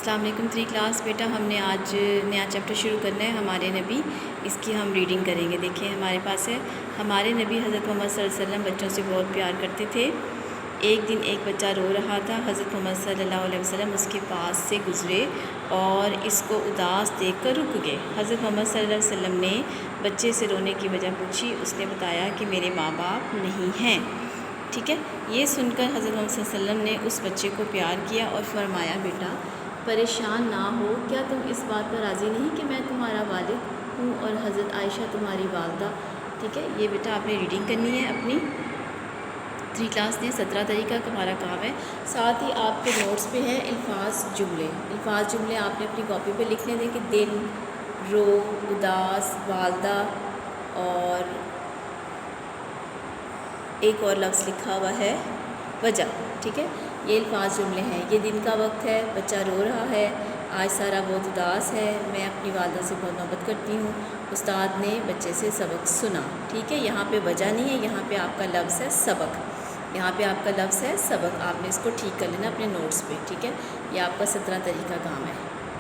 अस्सलाम वालेकुम 3 क्लास बेटा हमने आज नया चैप्टर शुरू करना है हमारे नबी। इसकी हम रीडिंग करेंगे। देखिए हमारे पास है, हमारे नबी हज़रत मोहम्मद सल्लल्लाहु अलैहि वसल्लम बच्चों से बहुत प्यार करते थे। एक दिन एक बच्चा रो रहा था। हज़रत मोहम्मद सल्लल्लाहु अलैहि वसल्लम उसके पास से गुज़रे और इसको उदास देखकर रुक गए। हज़रत मोहम्मद सल्लल्लाहु अलैहि वसल्लम ने बच्चे से रोने की वजह पूछी। उसने बताया कि मेरे माँ बाप नहीं हैं। ठीक है, ये सुनकर हज़रत मोहम्मद सल्लल्लाहु अलैहि वसल्लम ने उस बच्चे को प्यार किया और फरमाया, बेटा परेशान ना हो, क्या तुम इस बात पर राज़ी नहीं कि मैं तुम्हारा वालिद हूँ और हज़रत आयशा तुम्हारी वालदा। ठीक है, ये बेटा आपने रीडिंग करनी है अपनी 3 क्लास ने। 17 तरीका का हमारा काम है। साथ ही आपके नोट्स पे है अल्फाज जुमले आपने अपनी कॉपी पे लिखने दें कि दिल, रो, उदास, वालदा और एक और लफ्ज़ लिखा हुआ है वजह। ठीक है, ये अल्फाज जुमले हैं। ये दिन का वक्त है, बच्चा रो रहा है, आज सारा बहुत उदास है, मैं अपनी वालदा से बहुत मोहब्बत करती हूँ, उस्ताद ने बच्चे से सबक सुना। ठीक है, यहाँ पे वजह नहीं है, यहाँ पे आपका लफ्ज़ है सबक। यहाँ पे आपका लफ्ज़ है सबक, आपने इसको ठीक कर लेना अपने नोट्स पे। ठीक है, ये आपका 17 तरीका काम है।